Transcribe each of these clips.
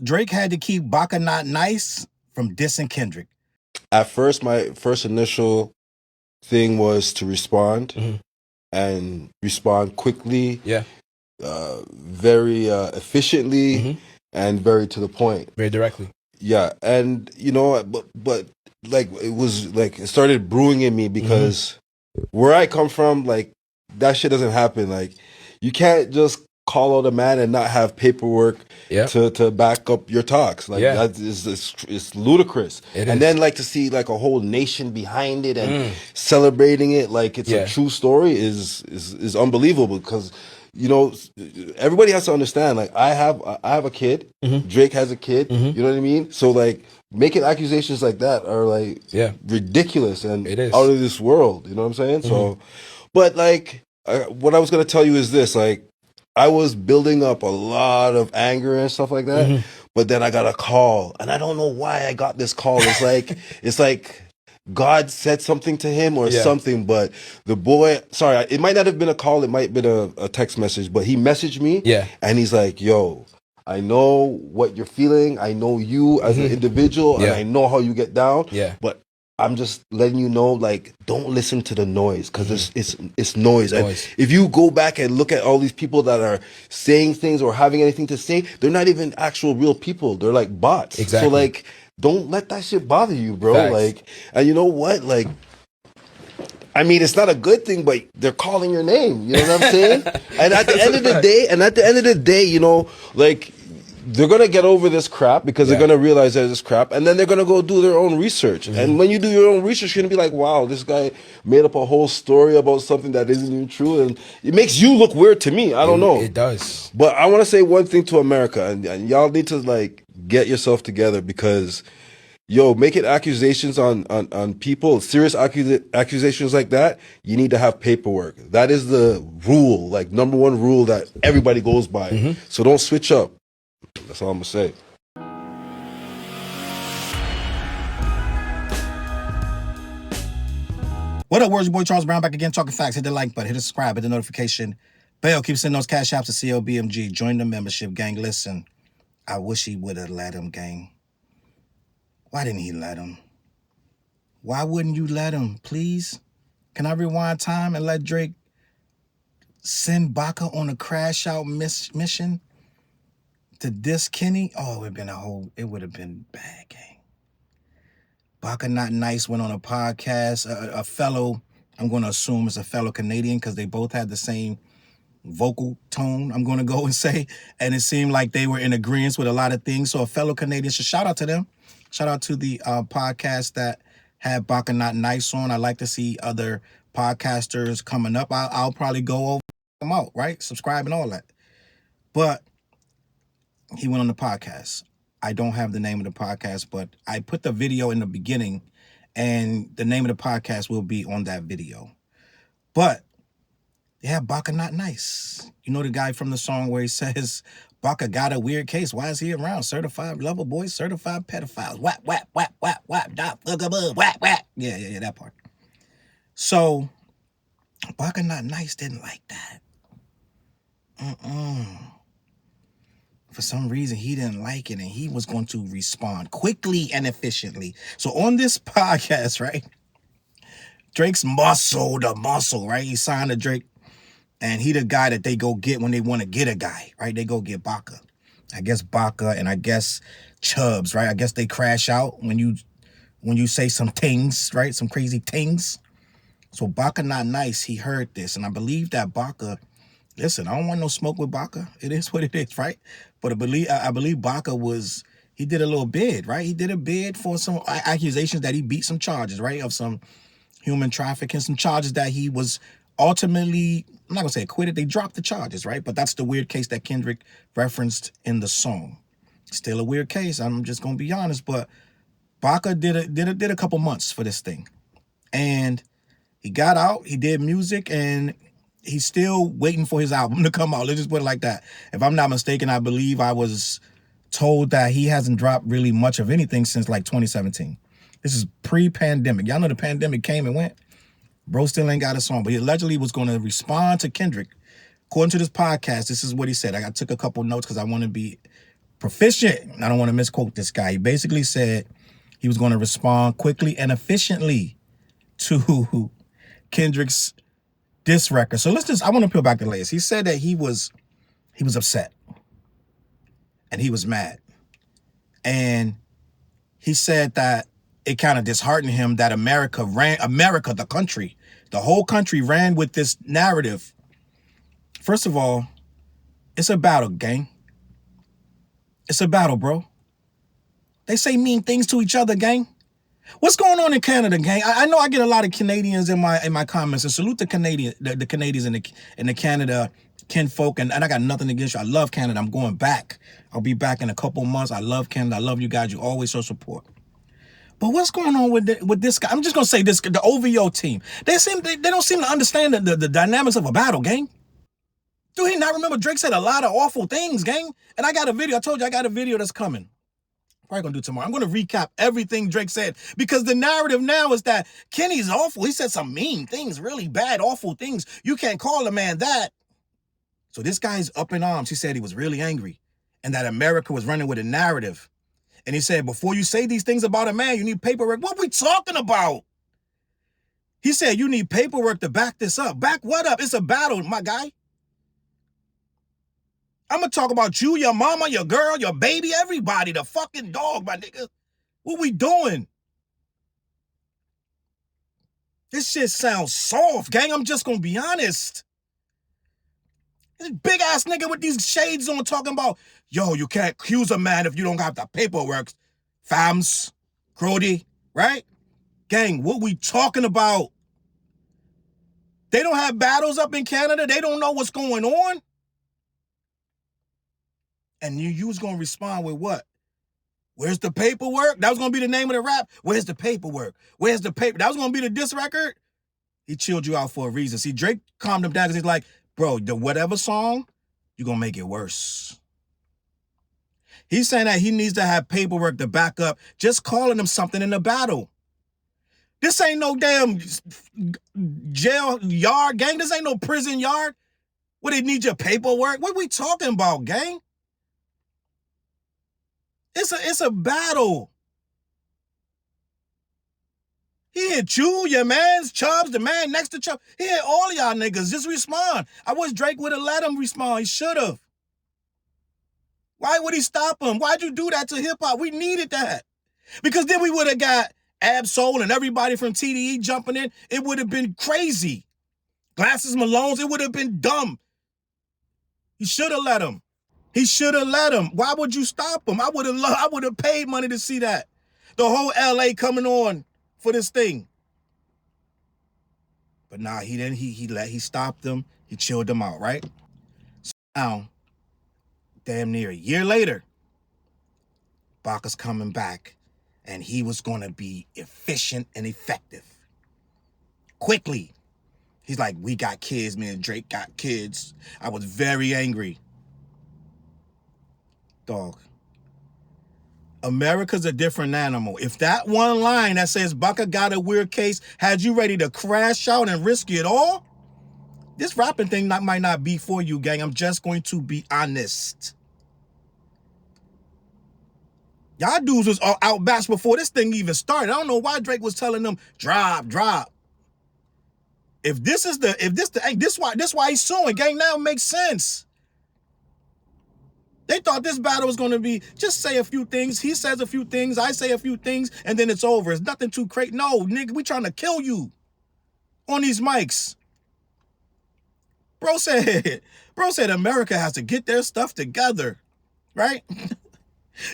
Drake had to keep Baka Not Nice from dissing Kendrick. At first, my first initial thing was to respond and respond quickly. Yeah. Very efficiently and very to the point. Very directly. Yeah. And, you know, but like, it was like, it started brewing in me because where I come from, like, that shit doesn't happen. Like, you can't just call out a man and not have paperwork to back up your talks. Like, that is it's ludicrous. And then, like, to see like a whole nation behind it and celebrating it like it's a true story is unbelievable. Because, you know, everybody has to understand, like, I have a kid, Drake has a kid, you know what I mean? So, like, making accusations like that are like ridiculous and out of this world, you know what I'm saying? So, but like, what I was going to tell you is this, like, I was building up a lot of anger and stuff like that, but then I got a call, and I don't know why I got this call. It's like God said something to him or something, but the boy, sorry, it might not have been a call, it might have been a text message, but he messaged me, and he's like, yo, I know what you're feeling, I know you as an individual, and I know how you get down, but I'm just letting you know, like, don't listen to the noise, because it's noise. And if you go back and look at all these people that are saying things or having anything to say, they're not even actual real people. They're like bots. So, like, don't let that shit bother you, bro. Facts. Like, and you know what? Like, I mean, it's not a good thing, but they're calling your name. You know what I'm saying? And at the end of the day, you know, like, they're going to get over this crap because they're going to realize that it's crap, and then they're going to go do their own research. And when you do your own research, you're going to be like, wow, this guy made up a whole story about something that isn't even true, and it makes you look weird to me. I don't know. It does. But I want to say one thing to America, and y'all need to, like, get yourself together, because, yo, making accusations on people, serious accusations like that, you need to have paperwork. That is the rule, like, number one rule that everybody goes by. So don't switch up. That's all I'm gonna say. What up, words? Your boy Charles Brown back again, talking facts. Hit the like button, hit the subscribe, hit the notification bell. Keep sending those cash apps to CLBMG. Join the membership, gang. Listen, I wish he would have let him, gang. Why didn't he let him? Why wouldn't you let him, please? Can I rewind time and let Drake send Baka on a crash out mission to diss Kenny? Oh, it would have been bad, gang. Baka Not Nice went on a podcast, a fellow, I'm going to assume it's a fellow Canadian, because they both had the same vocal tone, I'm going to go and say, and it seemed like they were in agreement with a lot of things. So a fellow Canadian, so shout out to them. Shout out to the podcast that had Baka Not Nice on. I like to see other podcasters coming up. I'll probably go over them out, right? Subscribe and all that. But he went on the podcast. I don't have the name of the podcast, but I put the video in the beginning, and the name of the podcast will be on that video. But yeah, Baka Not Nice. You know the guy from the song where he says, Baka got a weird case. Why is he around? Certified lover boys, certified pedophiles. Whap, whap, whap, whap, whap, dot, whap, whap. Yeah, that part. So, Baka Not Nice didn't like that. For some reason, he didn't like it, and he was going to respond quickly and efficiently. So on this podcast, right, Drake's the muscle, right? He signed to Drake, and he the guy that they go get when they want to get a guy, right? They go get Baka. I guess Baka and I guess Chubs, right? I guess they crash out when you say some things, right? Some crazy things. So Baka Not Nice, he heard this, and I believe that Baka, listen, I don't want no smoke with Baka. It is what it is, right? But I believe Baka he did a little bid, right? He did a bid for some accusations that he beat some charges, right? Of some human trafficking, some charges that he was ultimately, I'm not gonna say acquitted, they dropped the charges, right? But that's the weird case that Kendrick referenced in the song. Still a weird case, I'm just gonna be honest, but Baka did a couple months for this thing. And he got out, he did music, and he's still waiting for his album to come out. Let's just put it like that. If I'm not mistaken, I believe I was told that he hasn't dropped really much of anything since like 2017. This is pre-pandemic. Y'all know the pandemic came and went. Bro still ain't got a song, but he allegedly was going to respond to Kendrick. According to this podcast, this is what he said. I took a couple notes because I want to be proficient. I don't want to misquote this guy. He basically said he was going to respond quickly and efficiently to Kendrick's diss record. So I want to peel back the layers. He said that he was upset and he was mad. And he said that it kind of disheartened him that the country, the whole country ran with this narrative. First of all, it's a battle, gang. It's a battle, bro. They say mean things to each other, gang. What's going on in Canada, gang? I know I get a lot of Canadians in my comments, and salute the Canadians in the Canada kinfolk, and I got nothing against you. I love Canada. I'm going back. I'll be back in a couple months. I love Canada. I love you guys. You always show support. But what's going on with this guy? I'm just gonna say this: the OVO team. They don't seem to understand the dynamics of a battle, gang. Do he not remember Drake said a lot of awful things, gang? And I got a video. I told you I got a video that's coming. Probably gonna do tomorrow. I'm gonna recap everything Drake said because the narrative now is that Kenny's awful. He said some mean things, really bad, awful things. You can't call a man that. So this guy's up in arms. He said he was really angry and that America was running with a narrative. And he said, before you say these things about a man, you need paperwork. What are we talking about? He said, you need paperwork to back this up. Back what up? It's a battle, my guy. I'm going to talk about you, your mama, your girl, your baby, everybody, the fucking dog, my nigga. What we doing? This shit sounds soft, gang. I'm just going to be honest. This big ass nigga with these shades on talking about, yo, you can't accuse a man if you don't have the paperwork. Fams, Crody, right? Gang, what we talking about? They don't have battles up in Canada. They don't know what's going on. And you was going to respond with what? Where's the paperwork? That was going to be the name of the rap. Where's the paperwork? Where's the paper? That was going to be the diss record. He chilled you out for a reason. See, Drake calmed him down because he's like, bro, the whatever song, you're going to make it worse. He's saying that he needs to have paperwork to back up just calling him something in the battle. This ain't no damn jail yard, gang. This ain't no prison yard where they need your paperwork. What we talking about, gang? It's a battle. He hit you, your man's Challz, the man next to Challz. He hit all y'all niggas. Just respond. I wish Drake would have let him respond. He should have. Why would he stop him? Why'd you do that to hip-hop? We needed that. Because then we would have got Ab-Soul and everybody from TDE jumping in. It would have been crazy. Glasses Malone's, it would have been dumb. He should have let him. He should have let him. Why would you stop him? I would have paid money to see that. The whole LA coming on for this thing. But nah, he didn't. He stopped them. He chilled them out, right? So now, damn near a year later, Baka's coming back, and he was gonna be efficient and effective. Quickly. He's like, we got kids, me and Drake got kids. I was very angry. Dog. America's a different animal. If that one line that says Baka got a weird case had you ready to crash out and risk it all, this rapping thing might not be for you, gang. I'm just going to be honest. Y'all dudes was outbatched before this thing even started. I don't know why Drake was telling them, drop. This why he's suing, gang. Now it makes sense. They thought this battle was going to be just say a few things. He says a few things. I say a few things. And then it's over. It's nothing too crazy. No, nigga, we trying to kill you on these mics. Bro said America has to get their stuff together. Right?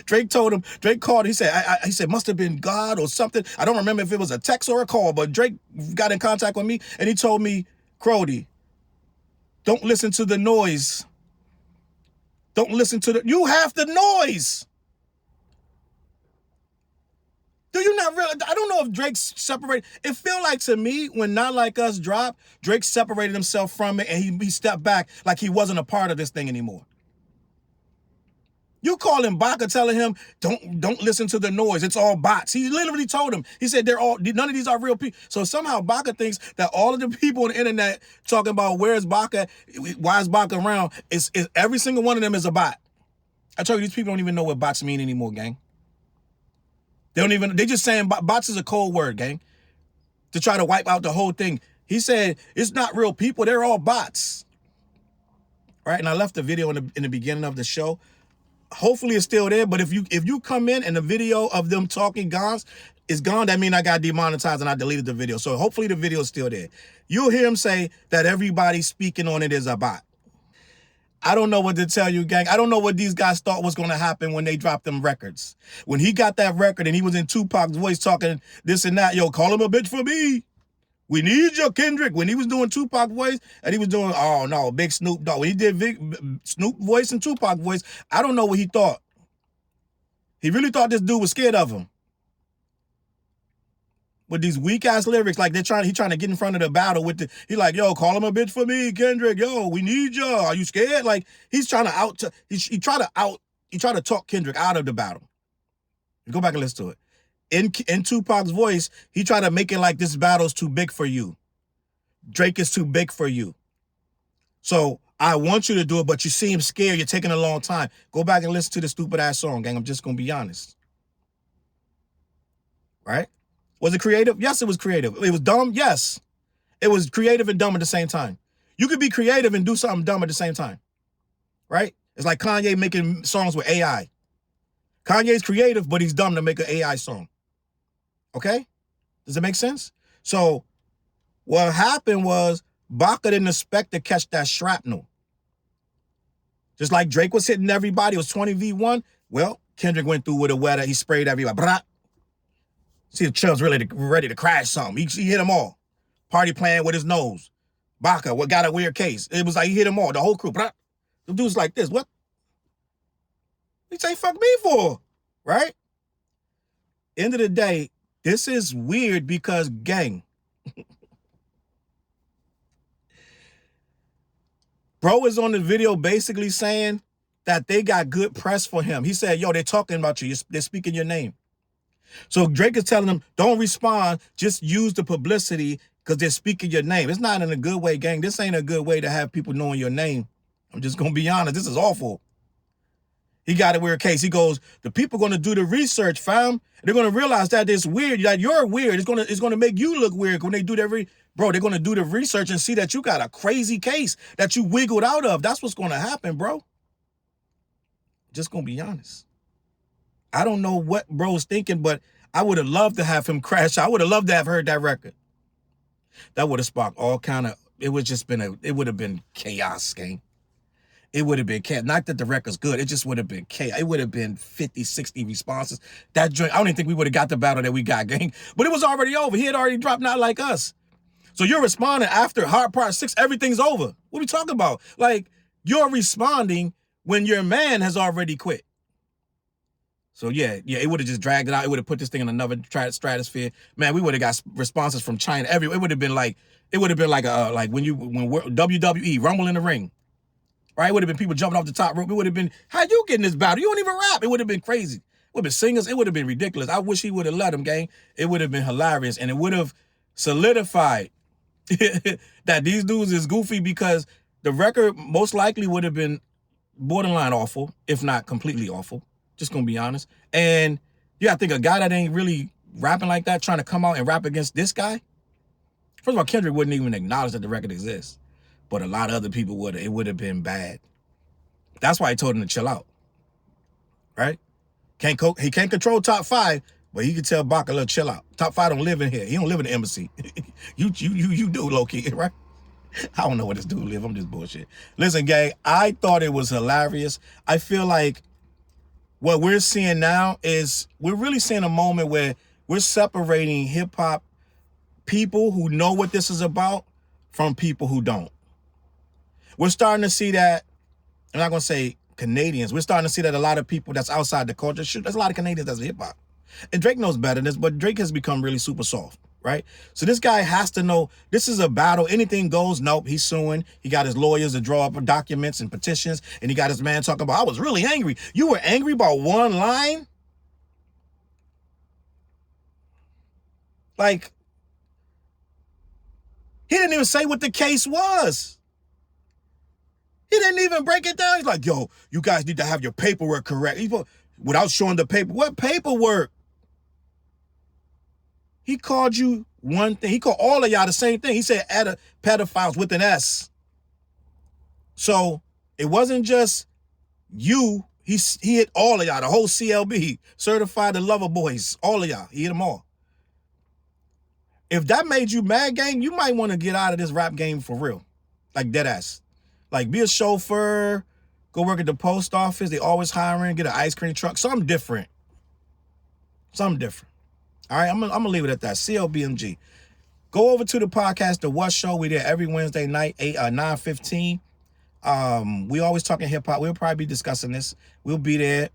Drake called. He said, must have been God or something. I don't remember if it was a text or a call, but Drake got in contact with me and he told me, Crody, don't listen to the noise. Don't listen to you have the noise. Do you not realize? I don't know if Drake's separated. It feel like to me, when Not Like Us dropped, Drake separated himself from it and he stepped back like he wasn't a part of this thing anymore. You call him Baka telling him, don't listen to the noise. It's all bots. He literally told him. He said none of these are real people. So somehow Baka thinks that all of the people on the internet talking about where's Baka, why is Baka around, is every single one of them is a bot. I told you, these people don't even know what bots mean anymore, gang. They just saying bots is a cold word, gang, to try to wipe out the whole thing. He said, it's not real people, they're all bots. Right? And I left the video in the beginning of the show. Hopefully it's still there, but if you come in and the video of them talking is gone, that means I got demonetized and I deleted the video. So hopefully the video is still there. You'll hear him say that everybody speaking on it is a bot. I don't know what to tell you, gang. I don't know what these guys thought was going to happen when they dropped them records. When he got that record and he was in Tupac's voice talking this and that, yo, call him a bitch for me. We need your Kendrick. When he was doing Tupac voice and he was doing, oh no, big Snoop Dogg. When he did Snoop voice and Tupac voice, I don't know what he thought. He really thought this dude was scared of him. With these weak ass lyrics, like he trying to get in front of the battle with he like, yo, call him a bitch for me, Kendrick. Yo, we need you. Are you scared? Like he's trying to he tried to talk Kendrick out of the battle. Go back and listen to it. In Tupac's voice, he tried to make it like this battle's too big for you. Drake is too big for you. So I want you to do it, but you seem scared. You're taking a long time. Go back and listen to the stupid ass song, gang. I'm just gonna be honest. Right? Was it creative? Yes, it was creative. It was dumb? Yes. It was creative and dumb at the same time. You could be creative and do something dumb at the same time. Right? It's like Kanye making songs with AI. Kanye's creative, but he's dumb to make an AI song. Okay? Does it make sense? So what happened was Baka didn't expect to catch that shrapnel. Just like Drake was hitting everybody, it was 20v1. Well, Kendrick went through with a wetter. He sprayed everybody. Blah. See, the Challz really ready to crash something. He hit them all. Party playing with his nose. Baka, what got a weird case. It was like he hit them all, the whole crew. Blah. The dude's like this. What? He say fuck me for? Right? End of the day, this is weird because, gang, bro is on the video basically saying that they got good press for him. He said, yo, they're talking about you. They're speaking your name. So Drake is telling them, don't respond. Just use the publicity because they're speaking your name. It's not in a good way, gang. This ain't a good way to have people knowing your name. I'm just going to be honest. This is awful. He got a weird case. He goes, the people going to do the research, fam. They're going to realize that it's weird, that you're weird. It's going to make you look weird when they do their bro, they're going to do the research and see that you got a crazy case that you wiggled out of. That's what's going to happen, bro. Just going to be honest. I don't know what bro's thinking, but I would have loved to have him crash. I would have loved to have heard that record. That would have sparked all kind of, it would have been chaos, gang. It would have been chaos. Not that the record's good. It just would have been chaos. It would have been 50, 60 responses. That joint, I don't even think we would have got the battle that we got, gang. But it was already over. He had already dropped Not Like Us. So you're responding after Hard Part 6, everything's over. What are we talking about? Like, you're responding when your man has already quit. So yeah, it would have just dragged it out. It would have put this thing in another stratosphere. Man, we would have got responses from China everywhere. It would have been like when WWE Rumble in the Ring, right? It would have been people jumping off the top rope. It would have been, how you getting this battle? You don't even rap. It would have been crazy. It would have been singers. It would have been ridiculous. I wish he would have let him, gang. It would have been hilarious, and it would have solidified that these dudes is goofy, because the record most likely would have been borderline awful, if not completely awful. Just gonna be honest. And I think a guy that ain't really rapping like that trying to come out and rap against this guy. First of all, Kendrick wouldn't even acknowledge that the record exists, but a lot of other people would. It would have been bad. That's why he told him to chill out. Right? He can't control top 5, but he can tell Baka, look, chill out. Top 5 don't live in here. He don't live in the embassy. you do, low key, right? I don't know where this dude live. I'm just bullshit. Listen, gang, I thought it was hilarious. I feel like what we're seeing now is we're really seeing a moment where we're separating hip-hop people who know what this is about from people who don't. We're starting to see that, I'm not going to say Canadians, we're starting to see that a lot of people that's outside the culture, there's a lot of Canadians that's hip-hop. And Drake knows better than this, but Drake has become really super soft, right? So this guy has to know this is a battle. Anything goes. Nope, he's suing. He got his lawyers to draw up documents and petitions, and he got his man talking about, I was really angry. You were angry about one line? Like, he didn't even say what the case was. He didn't even break it down. He's like, yo, you guys need to have your paperwork correct. Without showing the paper. What paperwork? He called you one thing. He called all of y'all the same thing. He said pedophiles with an S. So it wasn't just you. He hit all of y'all, the whole CLB, certified the lover boys, all of y'all. He hit them all. If that made you mad, gang, you might want to get out of this rap game for real. Like dead ass. Like be a chauffeur, go work at the post office. They always hiring, get an ice cream truck. Something different. Something different. All right, I'm gonna leave it at that. CLBMG. Go over to the podcast, The What Show. We there every Wednesday night, 9:15. We always talking hip hop. We'll probably be discussing this. We'll be there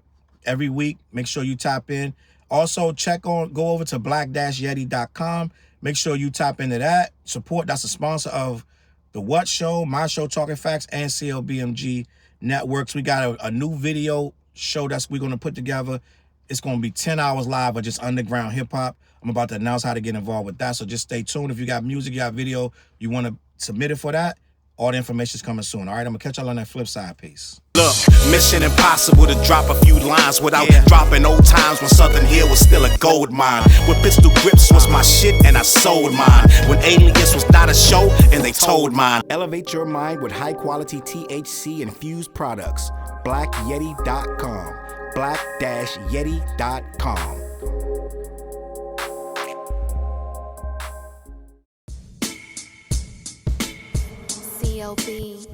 every week. Make sure you tap in. Also, go over to black-yeti.com. Make sure you tap into that. Support. That's a sponsor of The What Show, my show, Talking Facts, and CLBMG Networks. We got a new video show we're going to put together. It's going to be 10 hours live of just underground hip hop. I'm about to announce how to get involved with that. So just stay tuned. If you got music, you got video, you want to submit it for that, all the information is coming soon. All right, I'm going to catch y'all on that flip side. Peace. Look, mission impossible to drop a few lines without dropping old times when Southern Hill was still a gold mine. When pistol grips was my shit and I sold mine. When Alias was not a show and they told mine. Elevate your mind with high quality THC infused products. BlackYeti.com. Black-Yeti.com. CLB.